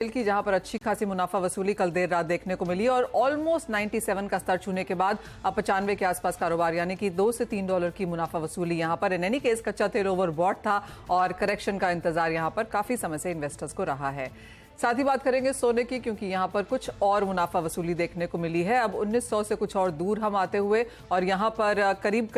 की जहां पर अच्छी खासी मुनाफा वसूली कल देर रात देखने को मिली और ऑलमोस्ट 97 का स्तर छूने के बाद अब 95 के आसपास कारोबार यानी कि $2 से $3 की मुनाफा वसूली यहां पर। इन एनी केस कच्चा तेल ओवरबॉट था और करेक्शन का इंतजार यहां पर काफी समय से इन्वेस्टर्स को रहा है। साथ ही बात करेंगे सोने की, क्योंकि यहां पर कुछ और मुनाफा वसूली देखने को मिली है। अब 1900 से कुछ और दूर हम आते हुए और यहां पर करीब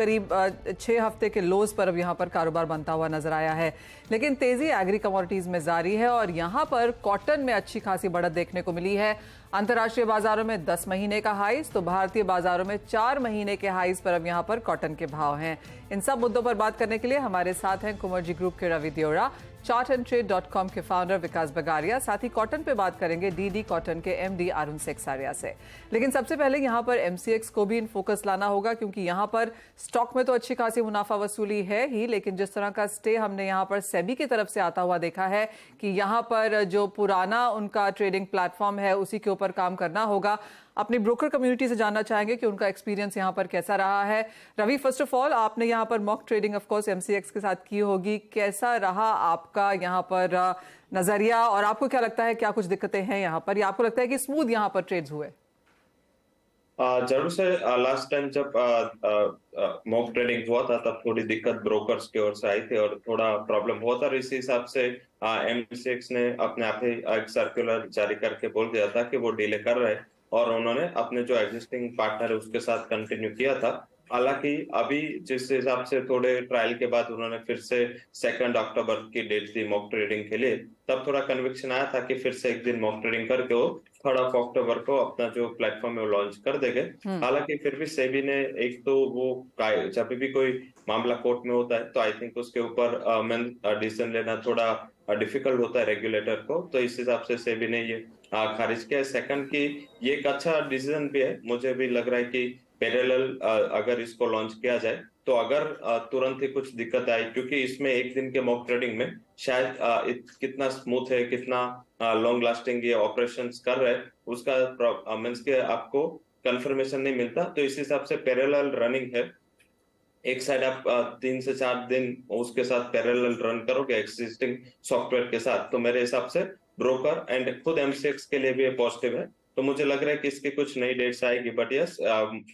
6 हफ्ते के लोज पर अब यहां पर कारोबार बनता हुआ नजर आया है। लेकिन तेजी एग्री कमोडिटीज में जारी है और यहां पर कॉटन में अच्छी खासी बढ़त देखने को मिली है। अंतर्राष्ट्रीय बाजारों में 10 महीने का हाइस तो भारतीय बाजारों में 4 महीने के हाइस पर अब यहां पर कॉटन के भाव हैं। इन सब मुद्दों पर बात करने के लिए हमारे साथ हैं कुमरजी ग्रुप के रवि देओरा, chartandtrade.com के फाउंडर विकास बगारिया, साथ ही कॉटन पे बात करेंगे डीडी कॉटन के एमडी अरुण सेक्सारिया से। लेकिन सबसे पहले यहां पर एमसीएक्स को भी इन फोकस लाना होगा, क्योंकि यहां पर स्टॉक में तो अच्छी खासी मुनाफा वसूली है ही, लेकिन जिस तरह का स्टे हमने यहां पर सेबी की तरफ से आता हुआ देखा है कि यहां पर जो पुराना उनका ट्रेडिंग प्लेटफॉर्म है उसी के ऊपर काम करना होगा। अपनी ब्रोकर कम्युनिटी से जानना चाहेंगे कि उनका एक्सपीरियंस यहां पर कैसा रहा है। रवि, फर्स्ट ऑफ ऑल आपने यहां पर mock trading of course MCX के साथ की होगी, कैसा रहा आपका यहां पर नजरिया और आपको क्या लगता है क्या कुछ दिक्कतें हैं यहां पर, या आपको लगता है कि स्मूथ यहां पर ट्रेड्स हुए? जरूर से लास्ट टाइम जब मॉक ट्रेडिंग हुआ था तब थोड़ी दिक्कत ब्रोकर्स की ओर से आई थी और थोड़ा प्रॉब्लम हुआ था। इसी हिसाब से एमसीएक्स ने अपने आप ही एक सर्कुलर जारी करके बोल दिया था कि वो डीले कर रहे हैं और उन्होंने अपने जो एग्जिस्टिंग पार्टनर है उसके साथ कंटिन्यू किया था। हालांकि अभी जिस हिसाब से थोड़े ट्रायल के बाद उन्होंने फिर से 2 अक्टूबर की डेट दी मॉक ट्रेडिंग के लिए, तब थोड़ा कन्विक्शन आया था कि फिर से एक दिन मॉक ट्रेडिंग करके वो 3 अक्टूबर को अपना जो प्लेटफॉर्म है वो लॉन्च कर देंगे। हालांकि फिर भी सेबी ने एक तो वो जब भी कोई मामला कोर्ट में होता है तो आई थिंक उसके ऊपर डिसीजन लेना थोड़ा डिफिकल्ट होता है रेगुलेटर को, तो इस हिसाब से सेबी ने ये खारिज किया। सेकंड की ये एक अच्छा डिसीजन भी है, मुझे भी लग रहा है कि पैरेलल अगर इसको लॉन्च किया जाए तो अगर तुरंत ही कुछ दिक्कत आई, क्योंकि इसमें एक दिन के मॉक ट्रेडिंग में शायद कितना स्मूथ है, कितना लॉन्ग लास्टिंग ये ऑपरेशंस कर रहे हैं उसका मीन्स के आपको कंफर्मेशन नहीं मिलता। तो इस हिसाब से पैरेलल रनिंग है, एक साइड आप 3 से 4 दिन उसके साथ पैरेलल रन करोगे एक्सिस्टिंग सॉफ्टवेयर के साथ, तो मेरे हिसाब से ब्रोकर एंड खुद एमसीएक्स के लिए भी पॉजिटिव है। तो मुझे लग रहा है कि इसकी कुछ नई डेट्स आएगी, बट यस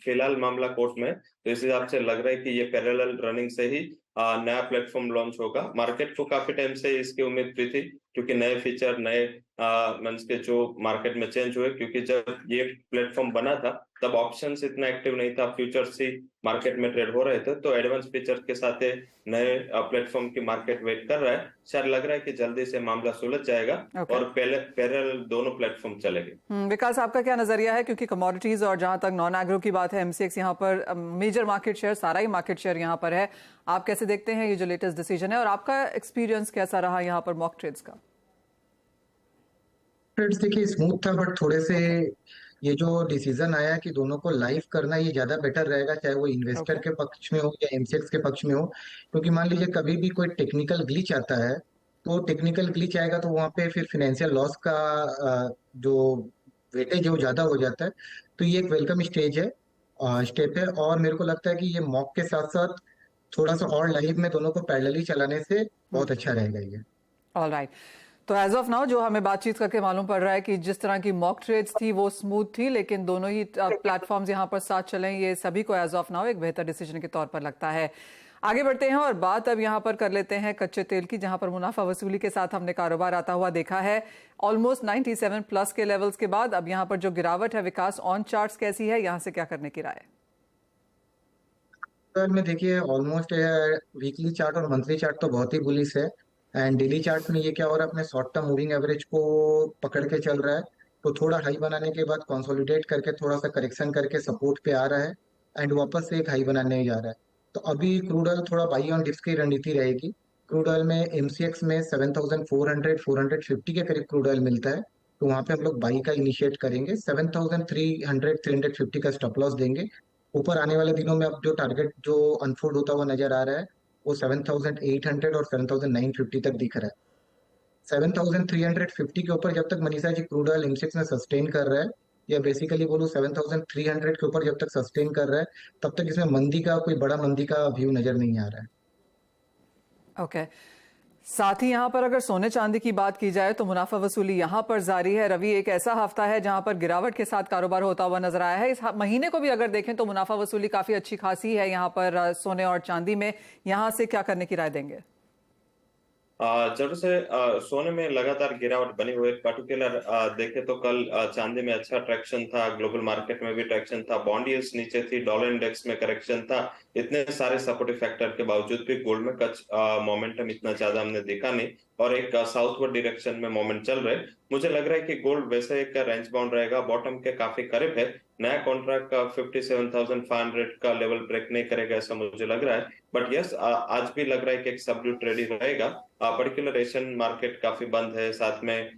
फिलहाल मामला कोर्ट में, तो इस हिसाब से लग रहा है कि ये पैरेलल रनिंग से ही नया प्लेटफॉर्म लॉन्च होगा। मार्केट को काफी टाइम से इसकी उम्मीद भी थी, क्योंकि नए फीचर नए मीन्स के जो मार्केट में चेंज हुए, क्योंकि जब ये प्लेटफॉर्म बना था तब ऑप्शंस इतना एक्टिव नहीं था, फ्यूचर्स ही मार्केट में ट्रेड हो रहे थे। तो एडवांस फीचर के साथ नए प्लेटफॉर्म की मार्केट वेट कर रहा है। शायद लग रहा है कि जल्दी से मामला सुलझ जाएगा और पैरेलल दोनों प्लेटफॉर्म चलेंगे। विकास, आपका क्या नजरिया है, क्योंकि कमोडिटीज और जहां तक नॉन एग्रो की बात है एमसीएक्स यहाँ पर मेजर मार्केट शेयर, सारा ही मार्केट शेयर यहाँ पर है। आप कैसे देखते हैं ये जो लेटेस्ट डिसीजन है और आपका एक्सपीरियंस कैसा रहा यहाँ पर मॉक ट्रेड्स का? ट्रेड्स देखिए स्मूथ था, बट थोड़े से ये जो डिसीजन आया कि दोनों को लाइव करना ये ज्यादा बेटर रहेगा, चाहे वो इन्वेस्टर के पक्ष में हो या एमसीएक्स के पक्ष में हो। क्योंकि मान लीजिए कभी भी कोई टेक्निकल ग्लिच आता है, तो टेक्निकल ग्लिच आएगा तो वहां पे फिर फिनेंशियल लॉस का जो वेटेज है वो ज्यादा हो जाता है। तो ये एक वेलकम स्टेप है और मेरे को लगता है कि ये मॉक के साथ साथ थोड़ा सा और लाइव में दोनों को पैरेलली चलाने से बहुत अच्छा रहेगा ये। ऑलराइट, तो एज ऑफ नाउ जो हमें बातचीत करके मालूम पड़ रहा है कि जिस तरह की मॉक ट्रेड्स थी वो स्मूथ थी, लेकिन दोनों ही प्लेटफॉर्म्स यहाँ पर साथ चलें, ये सभी को एज ऑफ नाउ एक बेहतर डिसीजन के तौर पर लगता है। आगे बढ़ते हैं और बात अब यहाँ पर कर लेते हैं कच्चे तेल की, जहां पर मुनाफा वसूली के साथ हमने कारोबार आता हुआ देखा है ऑलमोस्ट 97 प्लस के लेवल्स के बाद। अब यहाँ पर जो गिरावट है, विकास ऑन चार्ट्स कैसी है, यहाँ से क्या करने की राय? में देखिए ऑलमोस्ट वीकली चार्ट और मंथली चार्ट तो बहुत ही बुलिश है। एंड डेली चार्ट में ये क्या हो रहा है, अपने शॉर्ट टर्म मूविंग एवरेज को पकड़ के चल रहा है। तो थोड़ा हाई बनाने के बाद कंसोलिडेट करके थोड़ा सा करेक्शन करके सपोर्ट पे आ रहा है एंड वापस से एक हाई बनाने जा रहा है। तो अभी क्रूड ऑयल थोड़ा बाई ऑन डिप्स की रणनीति रहेगी। क्रूड ऑयल में एमसीएक्स में 7400 450 के करीब क्रूड ऑयल मिलता है, तो वहां पे हम लोग बाई का इनिशिएट करेंगे। 7300 350 का स्टॉप लॉस देंगे। ऊपर आने वाले दिनों में अब जो टारगेट जो अनफोल्ड होता हुआ नजर आ रहा है वो 7800 और 7950 तक दिख रहा है। 7350 के ऊपर जब तक Manisha ji crude oil MCX में सस्टेन कर रहा है, या बेसिकली बोलूं 7300 के ऊपर जब तक सस्टेन कर रहा है, तब तक इसमें मंदी का कोई बड़ा मंदी का व्यू नजर नहीं आ रहा है। ओके, साथ ही यहां पर अगर सोने चांदी की बात की जाए तो मुनाफा वसूली यहां पर जारी है। रवि, एक ऐसा हफ्ता है जहां पर गिरावट के साथ कारोबार होता हुआ नजर आया है। इस महीने को भी अगर देखें तो मुनाफा वसूली काफी अच्छी खासी है यहां पर सोने और चांदी में। यहां से क्या करने की राय देंगे? जब से सोने में लगातार गिरावट बनी हुई है, पर्टिकुलर देखे तो कल चांदी में अच्छा ट्रैक्शन था, ग्लोबल मार्केट में भी ट्रैक्शन था, बॉन्ड यील्ड्स नीचे थी, डॉलर इंडेक्स में करेक्शन था। इतने सारे सपोर्टिव फैक्टर के बावजूद भी गोल्ड में कुछ मोमेंटम इतना ज्यादा हमने देखा नहीं और एक साउथवर्ड डायरेक्शन में मोमेंट चल रहे। मुझे लग रहा है कि गोल्ड वैसे एक रेंज बाउंड रहेगा, बॉटम के काफी करीब है। नया कॉन्ट्रैक्ट का 57,500 का लेवल ब्रेक नहीं करेगा ऐसा मुझे लग रहा है। बट यस, आज भी लग रहा है कि एक सबड्यूट ट्रेड ही रहेगा। पर्टिकुलर एशियन मार्केट काफी बंद है, साथ में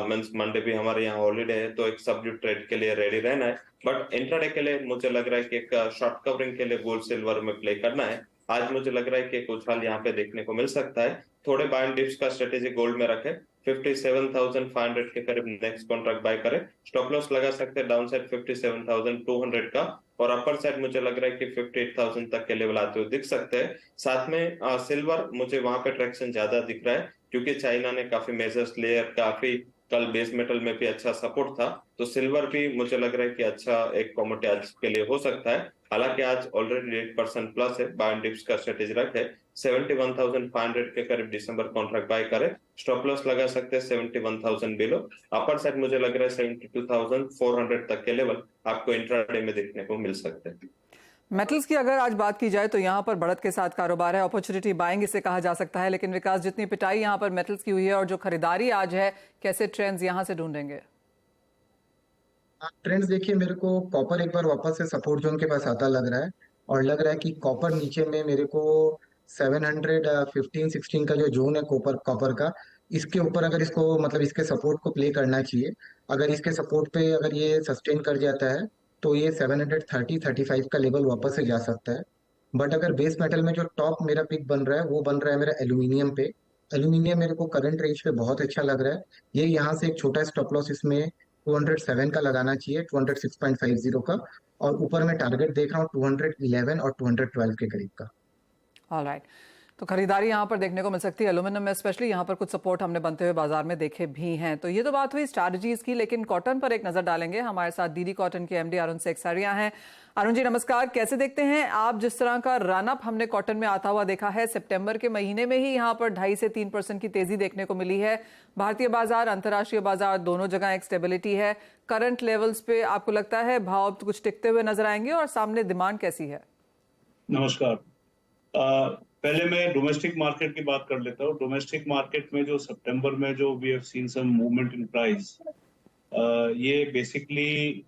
मींस मंडे भी हमारे यहाँ हॉलीडे है, तो एक सबड्यूट ट्रेड के लिए रेडी रहना है। बट इंट्राडे के लिए मुझे लग रहा है कि एक शॉर्ट कवरिंग के लिए गोल्ड सिल्वर में प्ले करना है। आज मुझे लग रहा है कि एक उछाल यहाँ पे देखने को मिल सकता है। थोड़े बाय एंड डिप्स का स्ट्रेटेजी गोल्ड में रखे, 57,500 के करीब नेक्स्ट कॉन्ट्रैक्ट बाय करे। स्टॉप लॉस लगा सकते हैं डाउन साइड 57,200 का, और अपर साइड मुझे लग रहा है कि 58,000 तक के लेवल आते हुए दिख सकते हैं। साथ में सिल्वर मुझे वहां पे ट्रैक्शन ज्यादा दिख रहा है क्योंकि चाइना ने काफी मेजर्स लिए, काफी कल बेस मेटल में भी अच्छा सपोर्ट था, तो सिल्वर भी मुझे लग रहा है कि अच्छा एक कॉमोडिटी आज के लिए हो सकता है। हालांकि आज ऑलरेडी 8% प्लस है, बाय एंड डिप्स का स्ट्रेटेजी रखे, 71,500 के करीब दिसंबर कॉन्ट्रैक्ट बाय करे। स्टॉप लॉस लगा सकते हैं 71,000 बिलो। अपर साइड मुझे लग रहा है 72,400 तक के लेवल आपको इंट्राडे में देखने को मिल सकते हैं। मेटल्स की अगर आज बात की जाए तो यहां पर बढ़त के साथ कारोबार है, अपॉर्चुनिटी बाइंग इसे कहा जा सकता है। लेकिन विकास, जितनी पिटाई यहां पर मेटल्स की हुई है और जो खरीदारी आज है, कैसे ट्रेंड्स यहां से ढूंढेंगे? ट्रेंड्स देखिए, मेरे को कॉपर एक बार वापस से सपोर्ट जोन के पास आता लग रहा है। और लग रहा है कि कॉपर नीचे में मेरे को 715-16 का जो जोन है कॉपर कॉपर का, इसके ऊपर अगर इसको मतलब इसके सपोर्ट को प्ले करना चाहिए। अगर इसके सपोर्ट पे अगर ये सस्टेन कर जाता है तो ये 730-35 का लेवल वापस से जा सकता है। बट अगर बेस मेटल में जो टॉप मेरा पिक बन रहा है वो बन रहा है मेरा एल्यूमिनियम पे। एल्यूमिनियम मेरे को करंट रेंज पे बहुत अच्छा लग रहा है। ये यहाँ से एक छोटा स्टॉप लॉस इसमें 207 का लगाना चाहिए, 206.50 का। और ऊपर मैं टारगेट देख रहा हूँ 211 और 212 के करीब का। ऑलराइट, तो खरीदारी यहां पर देखने को मिल सकती है एल्यूमिनियम में, स्पेशली यहां पर कुछ सपोर्ट हमने बनते हुए बाजार में देखे भी हैं। तो ये तो बात हुई स्ट्रैटेजीज की, लेकिन कॉटन पर एक नजर डालेंगे। हमारे साथ डीडी कॉटन के एमडी अरुण सेक्सारिया हैं। अरुण जी नमस्कार, कैसे देखते हैं आप जिस तरह का रनअप हमने कॉटन में आता हुआ देखा है? सितंबर के महीने में ही यहां पर 2.5 से 3% की तेजी देखने को मिली है। भारतीय बाजार, अंतर्राष्ट्रीय बाजार दोनों जगह एक स्टेबिलिटी है। करंट लेवल्स पे आपको लगता है भाव कुछ टिकते हुए नजर आएंगे और सामने डिमांड कैसी है? नमस्कार। पहले मैं डोमेस्टिक मार्केट की बात कर लेता हूँ। डोमेस्टिक मार्केट में जो सितंबर में जो we have seen some movement in price, ये बेसिकली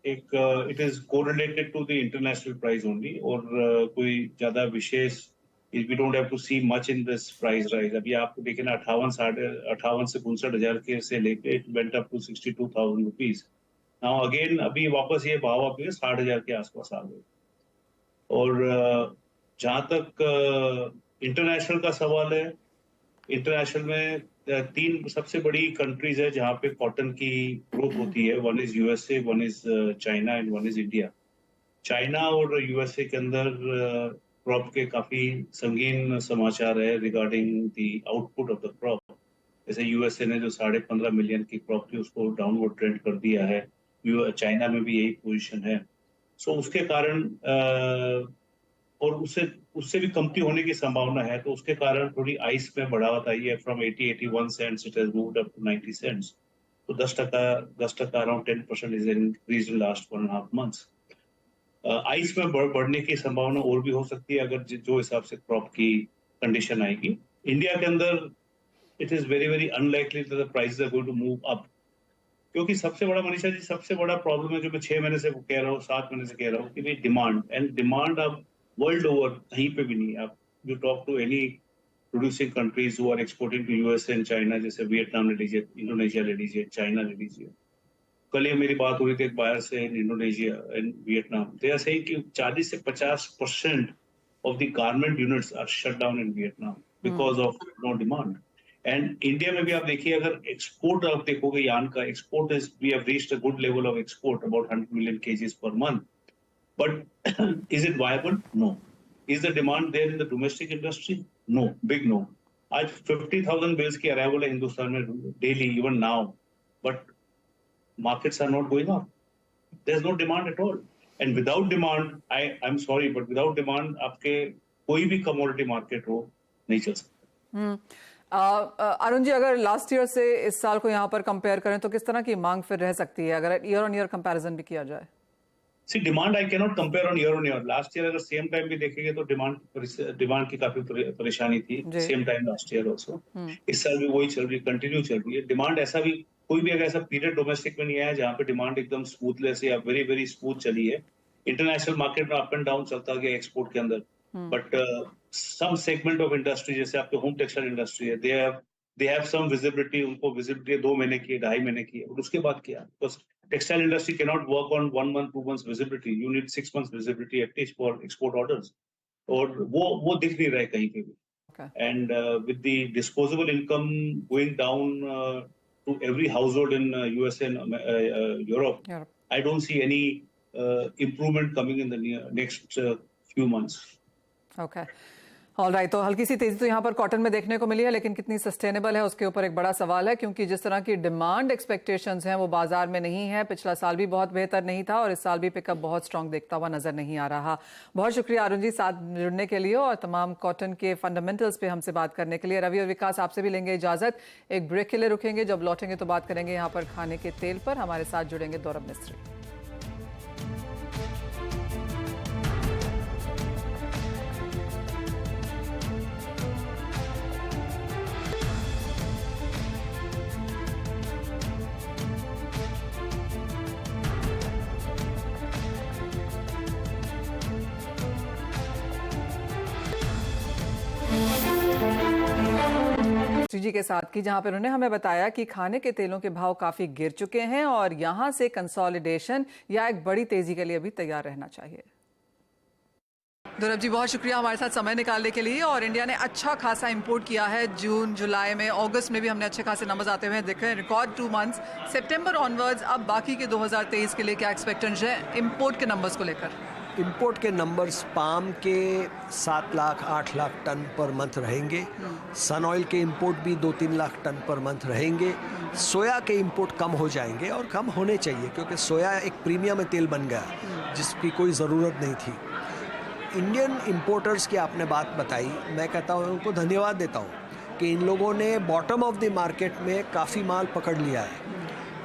एक it is correlated to the international price only, और कोई ज्यादा विशेष we don't have to see much in this price rise. अभी आपको देखे ना 58 से 65,000 के से लेके it went up to 62,000 rupees. Now again अभी वापस ये भाव अपने 60,000 के आसपास आ गए। और जहां तक इंटरनेशनल का सवाल है, इंटरनेशनल में 3 सबसे बड़ी कंट्रीज है जहां पे कॉटन की ग्रोथ होती है। One is USA, one is China and one is India. China और यूएसए के अंदर क्रॉप के काफी संगीन समाचार है regarding the output of the crop. जैसे यूएसए ने जो 15.5 मिलियन की क्रॉप थी उसको डाउनवर्ड ट्रेंड कर दिया है। चाइना में भी यही पोजीशन है। सो उसके कारण और उससे भी कमती होने की संभावना है, तो उसके कारण थोड़ी आइस में बढ़ावट आई है। From 80-81 cents it has moved up to 90 cents. तो 10% around 10% is increase in last 1.5 months. आइस में बढ़ने की संभावना और भी हो सकती है अगर जो हिसाब से क्रॉप की कंडीशन आएगी। इंडिया के अंदर it is very very unlikely that the prices are going to move up, क्योंकि सबसे बड़ा मनीषा जी सबसे बड़ा प्रॉब्लम है जो मैं 6 महीने से कह रहा हूँ, 7 महीने से कह रहा हूँ कि भाई डिमांड, एंड डिमांड अब वर्ल्ड ओवर कहीं पे भी नहीं। आप you talk to any producing countries who are exporting to USA and China, जैसे वियतनाम ले लीजिए, इंडोनेशिया ले लीजिए, चाइना ले लीजिए। कल ये मेरी बात हो रही थी एक बायर से in Indonesia and Vietnam, they are saying कि 40 से 50% of the garment units are shut down in Vietnam because of no demand. And India में भी आप देखिए, अगर एक्सपोर्ट आप देखोगे यार्न का export is we have reached a good level of export about 100 million KGs per month, but is it viable? No. Is the demand there in the domestic industry? No, big no. आज 50,000 bells की arrival है हिंदुस्तान में daily, even now, but markets are not going up. There's no demand at all. And without demand, I'm sorry, but without demand, आपके कोई भी commodity market हो नहीं चल सकता। अरुण जी, अगर लास्ट ईयर से इस साल को यहाँ पर कंपेयर करें तो किस तरह की मांग फिर रह सकती है अगर ईयर ऑन ईयर कंपैरिजन भी किया जाए? See, demand I cannot compare on year. Last year अगर सेम टाइम भी देखेंगे तो डिमांड की काफी परेशानी थी same time last year also. इस साल भी वही चल रही, कंटिन्यू चल रही है। डिमांड ऐसा भी कोई भी अगर ऐसा पीरियड डोमेस्टिक में नहीं आया जहाँ पे डिमांड एकदम स्मूथलेस या वेरी वेरी स्मूथ चली है। इंटरनेशनल मार्केट में अप एंड डाउन चलता गया एक्सपोर्ट के अंदर, but some segment of industry जैसे आपके होम टेक्सटाइल इंडस्ट्री है, दे हैव सम विजिबिलिटी, उनको विजिबिलिटी 2 महीने की, 2.5 महीने की, और उसके बाद क्या, because textile industry cannot work on 1 month, 2 months visibility. You need 6 months visibility at least for export orders. और वो दिख नहीं रहा है कहीं पे भी. Okay. And with the disposable income going down to every household in USA and Europe, I don't see any improvement coming in the next few months. Okay. Alright, तो हल्की सी तेजी तो यहाँ पर कॉटन में देखने को मिली है, लेकिन कितनी सस्टेनेबल है उसके ऊपर एक बड़ा सवाल है, क्योंकि जिस तरह की डिमांड एक्सपेक्टेशंस हैं वो बाजार में नहीं है। पिछला साल भी बहुत बेहतर नहीं था और इस साल भी पिकअप बहुत स्ट्रांग दिखता हुआ नजर नहीं आ रहा। बहुत शुक्रिया अरुण जी साथ जुड़ने के लिए और तमाम कॉटन के फंडामेंटल्स पे हमसे बात करने के लिए। रवि और विकास, आपसे भी लेंगे इजाजत, एक ब्रेक के लिए रुकेंगे, जब लौटेंगे तो बात करेंगे यहाँ पर खाने के तेल पर। हमारे साथ जुड़ेंगे दौरब मिस्त्री। जी के साथ की, जहां पर उन्होंने हमें बताया कि खाने के तेलों के भाव काफी गिर चुके हैं और यहां से कंसोलिडेशन या एक बड़ी तेजी के लिए भी तैयार रहना चाहिए। दौरब जी, बहुत शुक्रिया हमारे साथ समय निकालने के लिए। और इंडिया ने अच्छा खासा इंपोर्ट किया है जून जुलाई में, अगस्त में भी हमने अच्छे खासे नंबर्स आते हुए देखे, रिकॉर्ड 2 मंथ्स, सितंबर ऑनवर्ड्स। अब बाकी के 2023 के लिए क्या एक्सपेक्टेशन है इंपोर्ट के नंबर्स को लेकर? इंपोर्ट के नंबर्स पाम के 7 lakh 8 lakh tonne per month रहेंगे। सन ऑयल के इंपोर्ट भी 2-3 लाख टन पर मंथ रहेंगे। सोया के इंपोर्ट कम हो जाएंगे और कम होने चाहिए, क्योंकि सोया एक प्रीमियम तेल बन गया जिसकी कोई ज़रूरत नहीं थी। इंडियन इंपोर्टर्स की आपने बात बताई, मैं कहता हूँ उनको धन्यवाद देता हूँ कि इन लोगों ने बॉटम ऑफ द मार्केट में काफ़ी माल पकड़ लिया है।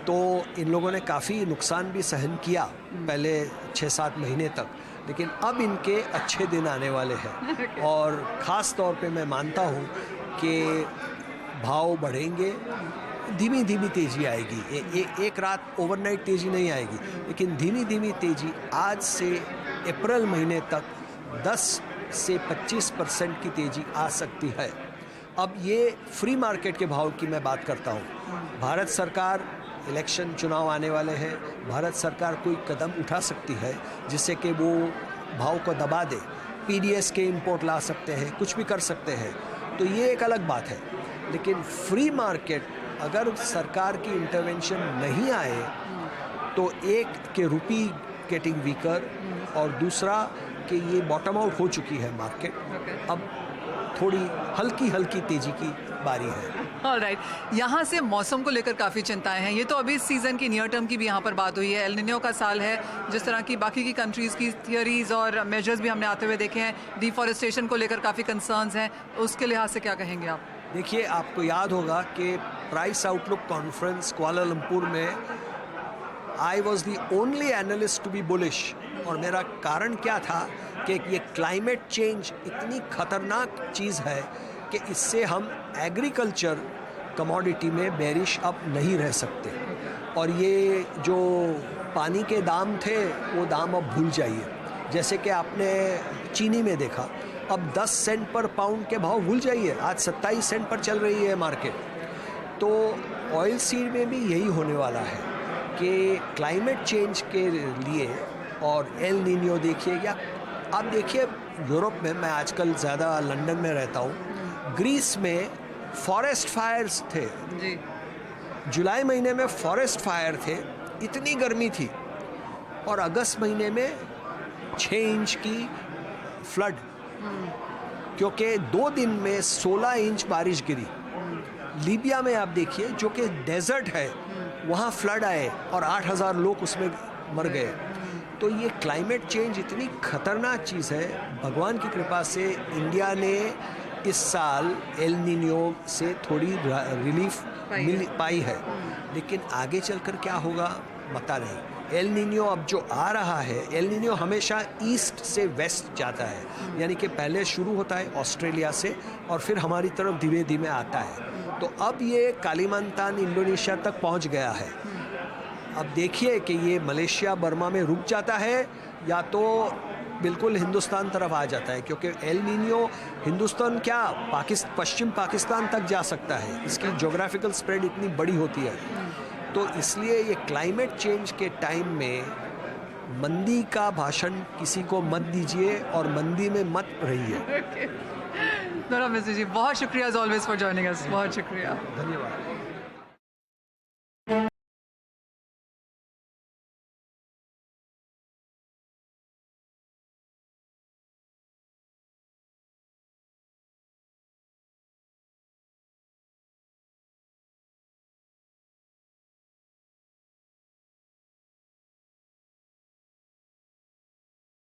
तो इन लोगों ने काफ़ी नुकसान भी सहन किया पहले 6-7 महीने तक, लेकिन अब इनके अच्छे दिन आने वाले हैं और ख़ास तौर पे मैं मानता हूँ कि भाव बढ़ेंगे, धीमी धीमी तेज़ी आएगी। एक रात ओवरनाइट तेज़ी नहीं आएगी, लेकिन धीमी धीमी तेज़ी आज से अप्रैल महीने तक 10 से 25% की तेज़ी आ सकती है। अब ये फ्री मार्केट के भाव की मैं बात करता हूँ। भारत सरकार, इलेक्शन चुनाव आने वाले हैं, भारत सरकार कोई कदम उठा सकती है जिससे कि वो भाव को दबा दे। पीडीएस के इंपोर्ट ला सकते हैं, कुछ भी कर सकते हैं, तो ये एक अलग बात है। लेकिन फ्री मार्केट अगर सरकार की इंटरवेंशन नहीं आए तो एक के रुपी गेटिंग वीकर और दूसरा कि ये बॉटम आउट हो चुकी है मार्केट, अब थोड़ी हल्की हल्की तेजी की बारी है। ऑलराइट, यहाँ से मौसम को लेकर काफ़ी चिंताएं हैं। ये तो अभी इस सीज़न की नियर टर्म की भी यहाँ पर बात हुई है, एल निनो का साल है, जिस तरह की बाकी की कंट्रीज़ की थियरीज और मेजर्स भी हमने आते हुए देखे हैं। डिफॉरेस्टेशन को लेकर काफ़ी कंसर्न्स हैं, उसके लिहाज से क्या कहेंगे आप? देखिए, आपको याद होगा कि प्राइस आउटलुक कॉन्फ्रेंस कुआलालंपुर में I was the only analyst to be bullish, और मेरा कारण क्या था कि ये क्लाइमेट चेंज इतनी खतरनाक चीज़ है कि इससे हम एग्रीकल्चर कमोडिटी में बेरिश अब नहीं रह सकते। और ये जो पानी के दाम थे वो दाम अब भूल जाइए। जैसे कि आपने चीनी में देखा, अब 10 सेंट पर पाउंड के भाव भूल जाइए, आज 27 सेंट पर चल रही है मार्केट। तो ऑयल सीड में भी यही होने वाला है कि क्लाइमेट चेंज के लिए, और एल नीनियो देखिए, या आप देखिए यूरोप में, मैं आजकल ज़्यादा लंदन में रहता हूँ, ग्रीस में फॉरेस्ट फायर्स थे जी। जुलाई महीने में फॉरेस्ट फायर थे, इतनी गर्मी थी, और अगस्त महीने में 6 इंच की फ्लड। क्योंकि 2 दिन में 16 इंच बारिश गिरी। लीबिया में आप देखिए, जो कि डेजर्ट है, वहाँ फ्लड आए और 8,000 लोग उसमें मर गए। तो ये क्लाइमेट चेंज इतनी खतरनाक चीज़ है। भगवान की कृपा से इंडिया ने इस साल एल नीनियो से थोड़ी रिलीफ पाई है, लेकिन आगे चलकर क्या होगा पता नहीं। एल नीनियो अब जो आ रहा है, एल नीनियो हमेशा ईस्ट से वेस्ट जाता है, यानी कि पहले शुरू होता है ऑस्ट्रेलिया से और फिर हमारी तरफ धीरे धीरे आता है। तो अब ये कालीमंतान इंडोनेशिया तक पहुंच गया है। अब देखिए कि ये मलेशिया बर्मा में रुक जाता है या तो बिल्कुल हिंदुस्तान तरफ आ जाता है, क्योंकि एल नीनियो हिंदुस्तान क्या पश्चिम पाकिस्तान तक जा सकता है। इसकी ज्योग्राफिकल स्प्रेड इतनी बड़ी होती है। तो इसलिए ये क्लाइमेट चेंज के टाइम में मंदी का भाषण किसी को मत दीजिए और मंदी में मत रहिए। मिश्र जी, बहुत शुक्रिया as always for joining us. बहुत शुक्रिया, धन्यवाद।